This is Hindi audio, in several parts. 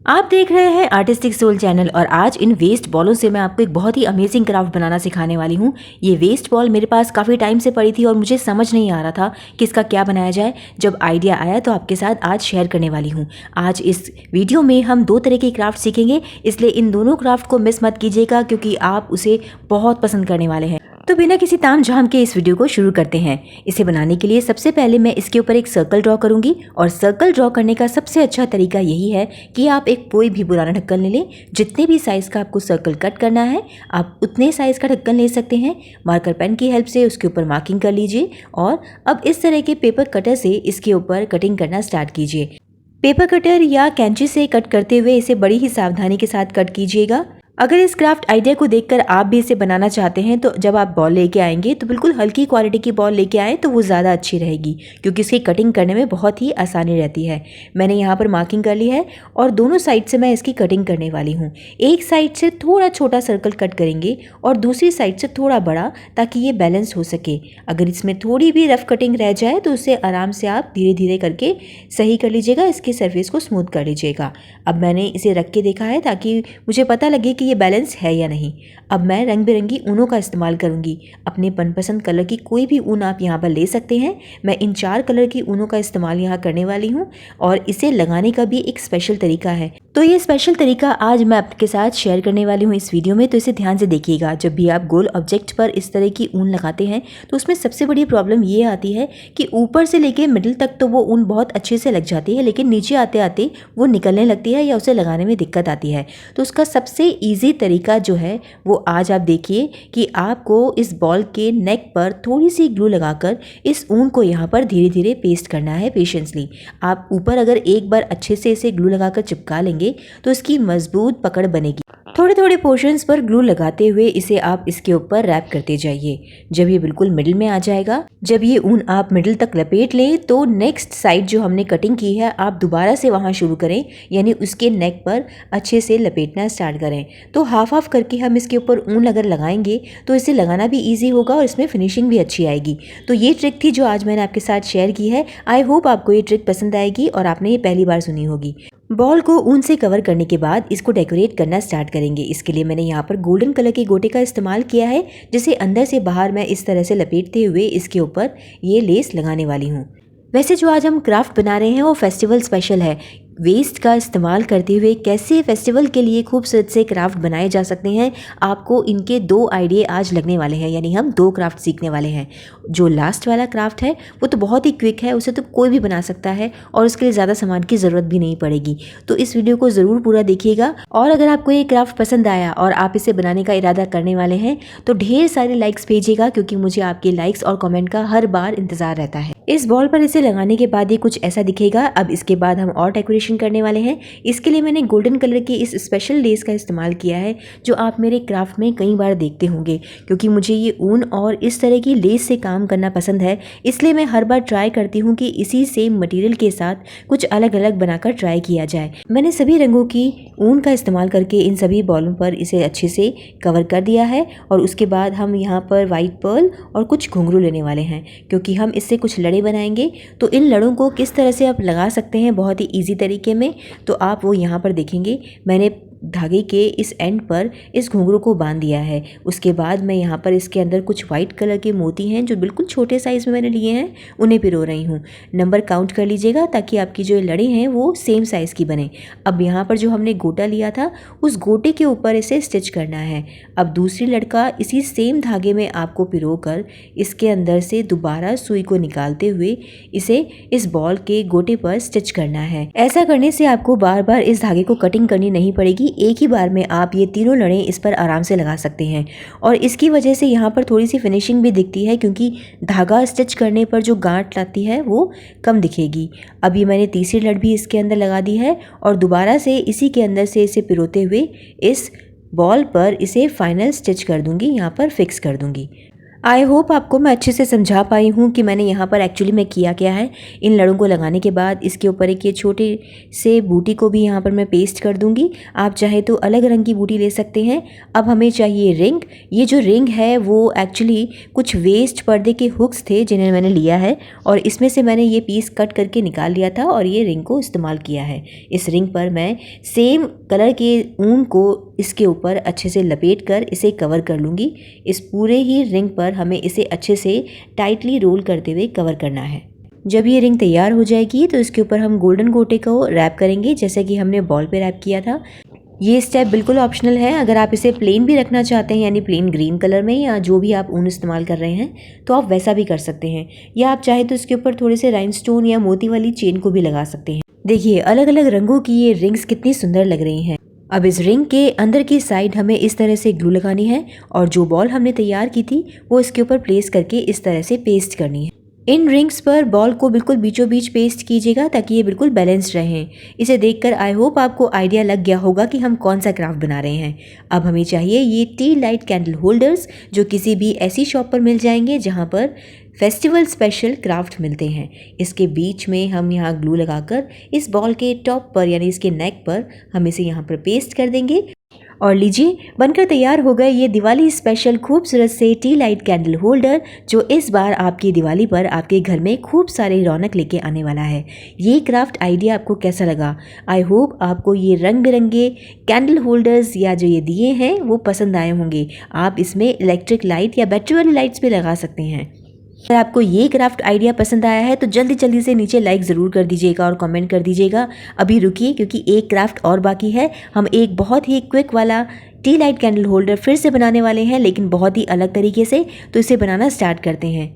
आप देख रहे हैं आर्टिस्टिक सोल चैनल और आज इन वेस्ट बॉलों से मैं आपको एक बहुत ही अमेजिंग क्राफ्ट बनाना सिखाने वाली हूँ। ये वेस्ट बॉल मेरे पास काफ़ी टाइम से पड़ी थी और मुझे समझ नहीं आ रहा था कि इसका क्या बनाया जाए। जब आइडिया आया तो आपके साथ आज शेयर करने वाली हूँ। आज इस वीडियो में हम दो तरह की क्राफ्ट सीखेंगे, इसलिए इन दोनों क्राफ्ट को मिस मत कीजिएगा क्योंकि आप उसे बहुत पसंद करने वाले हैं। तो बिना किसी ताम झाम के इस वीडियो को शुरू करते हैं। इसे बनाने के लिए सबसे पहले मैं इसके ऊपर एक सर्कल ड्रॉ करूंगी और सर्कल ड्रॉ करने का सबसे अच्छा तरीका यही है कि आप एक कोई भी पुराना ढक्कन ले लें। जितने भी साइज़ का आपको सर्कल कट करना है आप उतने साइज़ का ढक्कन ले सकते हैं। मार्कर पेन की हेल्प से उसके ऊपर मार्किंग कर लीजिए और अब इस तरह के पेपर कटर से इसके ऊपर कटिंग करना स्टार्ट कीजिए। पेपर कटर या कैंची से कट करते हुए इसे बड़ी ही सावधानी के साथ कट कीजिएगा। अगर इस क्राफ्ट आइडिया को देखकर आप भी इसे बनाना चाहते हैं तो जब आप बॉल लेके आएंगे तो बिल्कुल हल्की क्वालिटी की बॉल लेके आएँ तो वो ज़्यादा अच्छी रहेगी क्योंकि इसकी कटिंग करने में बहुत ही आसानी रहती है। मैंने यहाँ पर मार्किंग कर ली है और दोनों साइड से मैं इसकी कटिंग करने वाली हूँ। एक साइड से थोड़ा छोटा सर्कल कट करेंगे और दूसरी साइड से थोड़ा बड़ा, ताकि ये बैलेंस हो सके। अगर इसमें थोड़ी भी रफ कटिंग रह जाए तो उसे आराम से आप धीरे धीरे करके सही कर लीजिएगा, इसके सरफेस को स्मूथ कर लीजिएगा। अब मैंने इसे रख के देखा है ताकि मुझे पता लगे कि ये बैलेंस है या नहीं। अब मैं रंग बिरंगी ऊनों का इस्तेमाल करूंगी। अपने मनपसंद कलर की कोई भी ऊन आप यहाँ पर ले सकते हैं। मैं इन 4 कलर की ऊनों का इस्तेमाल यहाँ करने वाली हूँ और इसे लगाने का भी एक स्पेशल तरीका है। तो ये स्पेशल तरीका आज मैं आपके साथ शेयर करने वाली हूँ इस वीडियो में, तो इसे ध्यान से देखिएगा। जब भी आप गोल ऑब्जेक्ट पर इस तरह की ऊन लगाते हैं तो उसमें सबसे बड़ी प्रॉब्लम ये आती है कि ऊपर से लेके मिडिल तक तो वो ऊन बहुत अच्छे से लग जाती है, लेकिन नीचे आते आते वो निकलने लगती है या उसे लगाने में दिक्कत आती है। तो उसका सबसे ईजी तरीका जो है वो आज आप देखिए कि आपको इस बॉल के नेक पर थोड़ी सी ग्लू लगाकर इस ऊन को यहाँ पर धीरे धीरे पेस्ट करना है पेशेंसली। आप ऊपर अगर एक बार अच्छे से इसे ग्लू लगाकर चिपका लेंगे तो इसकी मजबूत पकड़ बनेगी। थोड़े थोड़े पोर्शंस पर ग्लू लगाते हुए इसे आप इसके ऊपर रैप करते जाइए। जब ये बिल्कुल मिडिल में आ जाएगा, जब ये ऊन आप मिडिल तक लपेट लें तो नेक्स्ट साइड जो हमने कटिंग की है आप दोबारा से वहाँ शुरू करें, यानी उसके नेक पर अच्छे से लपेटना स्टार्ट करें। तो हाफ हाफ करके हम इसके ऊपर ऊन अगर लगाएंगे तो इसे लगाना भी ईजी होगा और इसमें फिनिशिंग भी अच्छी आएगी। तो ये ट्रिक थी जो आज मैंने आपके साथ शेयर की है। आई होप आपको ये ट्रिक पसंद आएगी और आपने ये पहली बार सुनी होगी। बॉल को ऊन से कवर करने के बाद इसको डेकोरेट करना स्टार्ट करेंगे। इसके लिए मैंने यहाँ पर गोल्डन कलर के गोटे का इस्तेमाल किया है, जिसे अंदर से बाहर मैं इस तरह से लपेटते हुए इसके ऊपर ये लेस लगाने वाली हूँ। वैसे जो आज हम क्राफ्ट बना रहे हैं वो फेस्टिवल स्पेशल है। वेस्ट का इस्तेमाल करते हुए कैसे फेस्टिवल के लिए खूबसूरत से क्राफ्ट बनाए जा सकते हैं, आपको इनके 2 आइडिया आज लगने वाले हैं, यानी हम 2 क्राफ्ट सीखने वाले हैं। जो लास्ट वाला क्राफ्ट है वो तो बहुत ही क्विक है, उसे तो कोई भी बना सकता है और उसके लिए ज़्यादा सामान की ज़रूरत भी नहीं पड़ेगी। तो इस वीडियो को ज़रूर पूरा देखिएगा और अगर आपको ये क्राफ्ट पसंद आया और आप इसे बनाने का इरादा करने वाले हैं तो ढेर सारे लाइक्स भेजिएगा, क्योंकि मुझे आपके लाइक्स और कमेंट का हर बार इंतज़ार रहता है। इस बॉल पर इसे लगाने के बाद ये कुछ ऐसा दिखेगा। अब इसके बाद हम और डेकोरेशन करने वाले हैं। इसके लिए मैंने गोल्डन कलर की इस स्पेशल लेस का इस्तेमाल किया है जो आप मेरे क्राफ्ट में कई बार देखते होंगे। क्योंकि मुझे ये ऊन और इस तरह की लेस से काम करना पसंद है, इसलिए मैं हर बार ट्राई करती हूँ कि इसी सेम मटेरियल के साथ कुछ अलग अलग बनाकर ट्राई किया जाए। मैंने सभी रंगों की ऊन का इस्तेमाल करके इन सभी बॉलों पर इसे अच्छे से कवर कर दिया है और उसके बाद हम यहाँ पर वाइट पर्ल और कुछ घुंघरू लेने वाले हैं, क्योंकि हम इससे कुछ लड़े बनाएंगे। तो इन लड़ों को किस तरह से आप लगा सकते हैं बहुत ही ईजी तरीके में, तो आप वो यहाँ पर देखेंगे। मैंने धागे के इस एंड पर इस घुंघरू को बांध दिया है। उसके बाद मैं यहाँ पर इसके अंदर कुछ वाइट कलर के मोती हैं जो बिल्कुल छोटे साइज़ में मैंने लिए हैं, उन्हें पिरो रही हूँ। नंबर काउंट कर लीजिएगा ताकि आपकी जो लड़ी हैं वो सेम साइज़ की बने। अब यहाँ पर जो हमने गोटा लिया था उस गोटे के ऊपर इसे स्टिच करना है। अब दूसरी लड़का इसी सेम धागे में आपको पिरो कर इसके अंदर से दोबारा सुई को निकालते हुए इसे इस बॉल के गोटे पर स्टिच करना है। ऐसा करने से आपको बार बार इस धागे को कटिंग करनी नहीं पड़ेगी, एक ही बार में आप ये तीनों लड़ें इस पर आराम से लगा सकते हैं। और इसकी वजह से यहाँ पर थोड़ी सी फिनिशिंग भी दिखती है, क्योंकि धागा स्टिच करने पर जो गांठ लाती है वो कम दिखेगी। अब ये मैंने तीसरी लड़ भी इसके अंदर लगा दी है और दोबारा से इसी के अंदर से इसे पिरोते हुए इस बॉल पर इसे फाइनल स्टिच कर दूंगी, यहाँ पर फिक्स कर दूंगी। आई होप आपको मैं अच्छे से समझा पाई हूँ कि मैंने यहाँ पर एक्चुअली में किया क्या है। इन लड़ों को लगाने के बाद इसके ऊपर एक ये छोटे से बूटी को भी यहाँ पर मैं पेस्ट कर दूँगी। आप चाहे तो अलग रंग की बूटी ले सकते हैं। अब हमें चाहिए रिंग। ये जो रिंग है वो एक्चुअली कुछ वेस्ट पर्दे के हुक्स थे जिन्हें मैंने लिया है और इसमें से मैंने ये पीस कट करके निकाल लिया था और ये रिंग को इस्तेमाल किया है। इस रिंग पर मैं सेम कलर के ऊन को इसके ऊपर अच्छे से लपेट कर इसे कवर कर लूँगी। इस पूरे ही रिंग पर हमें इसे अच्छे से टाइटली रोल करते हुए कवर करना है। जब ये रिंग तैयार हो जाएगी तो इसके ऊपर हम गोल्डन गोटे को रैप करेंगे जैसे कि हमने बॉल पे रैप किया था। ये स्टेप बिल्कुल ऑप्शनल है। अगर आप इसे प्लेन भी रखना चाहते हैं यानी प्लेन ग्रीन कलर में या जो भी आप ऊन इस्तेमाल कर रहे हैं तो आप वैसा भी कर सकते हैं, या आप चाहे तो इसके ऊपर थोड़े से राइनस्टोन या मोती वाली चेन को भी लगा सकते हैं। देखिए अलग अलग रंगों की ये रिंग्स कितनी सुंदर लग रही हैं। अब इस रिंग के अंदर की साइड हमें इस तरह से ग्लू लगानी है और जो बॉल हमने तैयार की थी वो इसके ऊपर प्लेस करके इस तरह से पेस्ट करनी है। इन रिंग्स पर बॉल को बिल्कुल बीचों बीच पेस्ट कीजिएगा ताकि ये बिल्कुल बैलेंस्ड रहें। इसे देखकर आई होप आपको आइडिया लग गया होगा कि हम कौन सा क्राफ्ट बना रहे हैं। अब हमें चाहिए ये टी लाइट कैंडल होल्डर्स जो किसी भी ऐसी शॉप पर मिल जाएंगे जहाँ पर फेस्टिवल स्पेशल क्राफ्ट मिलते हैं। इसके बीच में हम यहाँ ग्लू लगाकर इस बॉल के टॉप पर यानी इसके नेक पर हम इसे यहाँ पर पेस्ट कर देंगे और लीजिए बनकर तैयार हो गए ये दिवाली स्पेशल खूबसूरत से टी लाइट कैंडल होल्डर जो इस बार आपकी दिवाली पर आपके घर में खूब सारी रौनक लेके आने वाला है। ये क्राफ्ट आइडिया आपको कैसा लगा? आई होप आपको ये रंग बिरंगे कैंडल होल्डर्स या जो ये दिए हैं वो पसंद आए होंगे। आप इसमें इलेक्ट्रिक लाइट या बैटरी वाली लाइट्स भी लगा सकते हैं। अगर आपको ये क्राफ्ट आइडिया पसंद आया है तो जल्दी जल्दी से नीचे लाइक ज़रूर कर दीजिएगा और कमेंट कर दीजिएगा। अभी रुकिए क्योंकि एक क्राफ्ट और बाकी है। हम एक बहुत ही क्विक वाला टी लाइट कैंडल होल्डर फिर से बनाने वाले हैं लेकिन बहुत ही अलग तरीके से। तो इसे बनाना स्टार्ट करते हैं।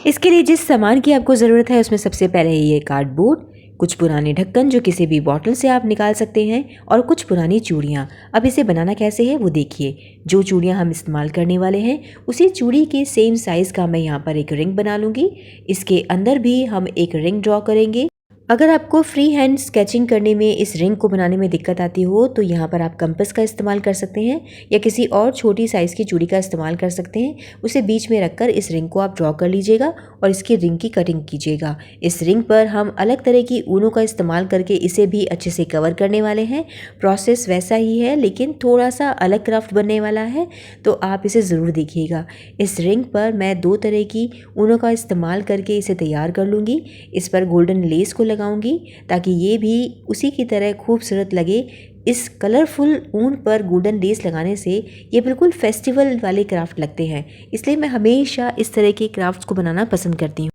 इसके लिए जिस सामान की आपको ज़रूरत है उसमें सबसे पहले है ये कार्डबोर्ड, कुछ पुराने ढक्कन जो किसी भी बॉटल से आप निकाल सकते हैं और कुछ पुरानी चूड़ियाँ। अब इसे बनाना कैसे है वो देखिए। जो चूड़ियाँ हम इस्तेमाल करने वाले हैं उसी चूड़ी के सेम साइज़ का मैं यहाँ पर एक रिंग बना लूँगी। इसके अंदर भी हम एक रिंग ड्रॉ करेंगे। अगर आपको फ्री हैंड स्केचिंग करने में इस रिंग को बनाने में दिक्कत आती हो तो यहाँ पर आप कंपास का इस्तेमाल कर सकते हैं या किसी और छोटी साइज़ की चूड़ी का इस्तेमाल कर सकते हैं। उसे बीच में रखकर इस रिंग को आप ड्रॉ कर लीजिएगा और इसकी रिंग की कटिंग कीजिएगा। इस रिंग पर हम अलग तरह की ऊनों का इस्तेमाल करके इसे भी अच्छे से कवर करने वाले हैं। प्रोसेस वैसा ही है लेकिन थोड़ा सा अलग क्राफ्ट बनने वाला है तो आप इसे ज़रूर देखिएगा। इस रिंग पर मैं 2 तरह की ऊनों का इस्तेमाल करके इसे तैयार कर लूँगी। इस पर गोल्डन लेस को लगाऊंगी ताकि ये भी उसी की तरह खूबसूरत लगे। इस कलरफुल ऊन पर गोल्डन लेस लगाने से ये बिल्कुल फेस्टिवल वाले क्राफ्ट लगते हैं, इसलिए मैं हमेशा इस तरह के क्राफ्ट्स को बनाना पसंद करती हूँ।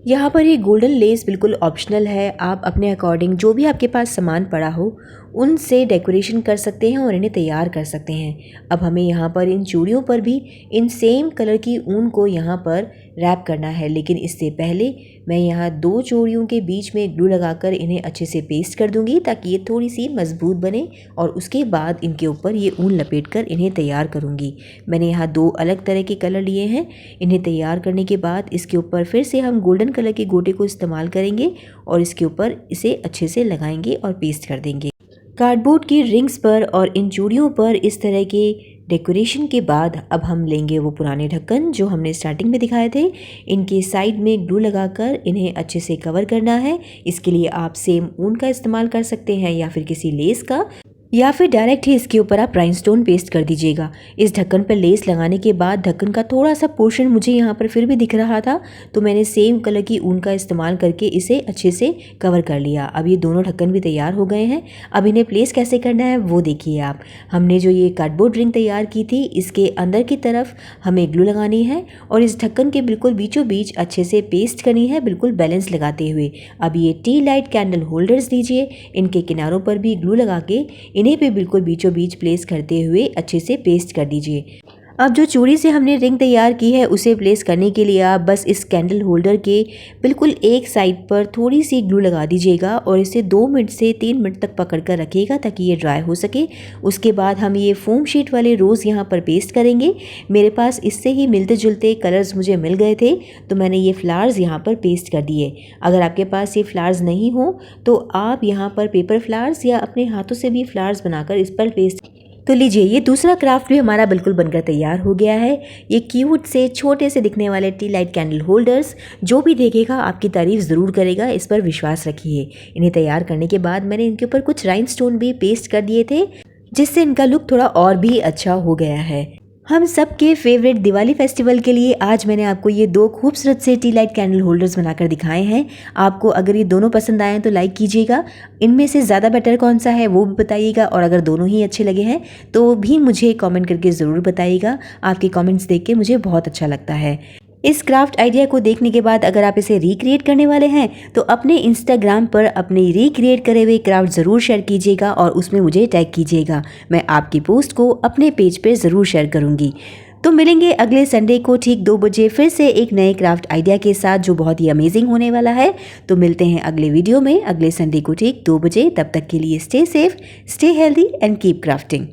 यहाँ पर ये गोल्डन लेस बिल्कुल ऑप्शनल है। आप अपने अकॉर्डिंग जो भी आपके पास सामान पड़ा हो उनसे डेकोरेशन कर सकते हैं और इन्हें तैयार कर सकते हैं। अब हमें यहाँ पर इन चूड़ियों पर भी इन सेम कलर की ऊन को यहाँ पर रैप करना है, लेकिन इससे पहले मैं यहाँ 2 चूड़ियों के बीच में ग्लू लगाकर इन्हें अच्छे से पेस्ट कर दूंगी ताकि ये थोड़ी सी मजबूत बने और उसके बाद इनके ऊपर ये ऊन लपेट कर इन्हें तैयार करूँगी। मैंने यहाँ 2 अलग तरह के कलर लिए हैं। इन्हें तैयार करने के बाद इसके ऊपर फिर से हम गोल्डन कलर के गोटे को इस्तेमाल करेंगे और इसके ऊपर इसे अच्छे से लगाएंगे और पेस्ट कर देंगे। कार्डबोर्ड की रिंग्स पर और इन चूड़ियों पर इस तरह के डेकोरेशन के बाद अब हम लेंगे वो पुराने ढक्कन जो हमने स्टार्टिंग में दिखाए थे। इनके साइड में ग्लू लगाकर इन्हें अच्छे से कवर करना है। इसके लिए आप सेम ऊन का इस्तेमाल कर सकते हैं या फिर किसी लेस का, या फिर डायरेक्ट ही इसके ऊपर आप राइनस्टोन पेस्ट कर दीजिएगा। इस ढक्कन पर लेस लगाने के बाद ढक्कन का थोड़ा सा पोर्शन मुझे यहाँ पर फिर भी दिख रहा था तो मैंने सेम कलर की ऊन का इस्तेमाल करके इसे अच्छे से कवर कर लिया। अब ये दोनों ढक्कन भी तैयार हो गए हैं। अब इन्हें प्लेस कैसे करना है वो देखिए आप। हमने जो ये कार्डबोर्ड रिंग तैयार की थी इसके अंदर की तरफ हमें ग्लू लगानी है और इस ढक्कन के बिल्कुल बीचों बीच अच्छे से पेस्ट करनी है, बिल्कुल बैलेंस लगाते हुए। अब ये टी लाइट कैंडल होल्डर्स लीजिए, इनके किनारों पर भी ग्लू लगा के इन्हें भी बिल्कुल बीचों बीच प्लेस करते हुए अच्छे से पेस्ट कर दीजिए। अब जो चूड़ी से हमने रिंग तैयार की है उसे प्लेस करने के लिए आप बस इस कैंडल होल्डर के बिल्कुल एक साइड पर थोड़ी सी ग्लू लगा दीजिएगा और इसे 2 मिनट से 3 मिनट तक पकड़ कर रखिएगा ताकि ये ड्राई हो सके। उसके बाद हम ये फोम शीट वाले रोज़ यहाँ पर पेस्ट करेंगे। मेरे पास इससे ही मिलते जुलते कलर्स मुझे मिल गए थे तो मैंने ये फ्लावर्स यहाँ पर पेस्ट कर दिए। अगर आपके पास ये फ्लावर्स नहीं हो तो आप यहाँ पर पेपर फ्लावर्स या अपने हाथों से भी फ्लावर्स बनाकर इस पर पेस्ट तो लीजिए, ये दूसरा क्राफ्ट भी हमारा बिल्कुल बनकर तैयार हो गया है। ये क्यूट से छोटे से दिखने वाले टी लाइट कैंडल होल्डर्स, जो भी देखेगा आपकी तारीफ ज़रूर करेगा, इस पर विश्वास रखिए। इन्हें तैयार करने के बाद मैंने इनके ऊपर कुछ राइनस्टोन भी पेस्ट कर दिए थे, जिससे इनका लुक थोड़ा और भी अच्छा हो गया है। हम सबके फेवरेट दिवाली फेस्टिवल के लिए आज मैंने आपको ये दो खूबसूरत से टी लाइट कैंडल होल्डर्स बनाकर दिखाए हैं। आपको अगर ये दोनों पसंद आए तो लाइक कीजिएगा, इनमें से ज़्यादा बेटर कौन सा है वो भी बताइएगा, और अगर दोनों ही अच्छे लगे हैं तो भी मुझे कमेंट करके ज़रूर बताइएगा। आपके कमेंट्स देख के मुझे बहुत अच्छा लगता है। इस क्राफ्ट आइडिया को देखने के बाद अगर आप इसे रिक्रिएट करने वाले हैं तो अपने इंस्टाग्राम पर अपने रिक्रिएट करे हुए क्राफ्ट ज़रूर शेयर कीजिएगा और उसमें मुझे टैग कीजिएगा। मैं आपकी पोस्ट को अपने पेज पर ज़रूर शेयर करूँगी। तो मिलेंगे अगले संडे को ठीक 2 बजे फिर से एक नए क्राफ्ट आइडिया के साथ, जो बहुत ही अमेजिंग होने वाला है। तो मिलते हैं अगले वीडियो में अगले संडे को ठीक 2 बजे। तब तक के लिए stay safe, stay healthy and keep crafting.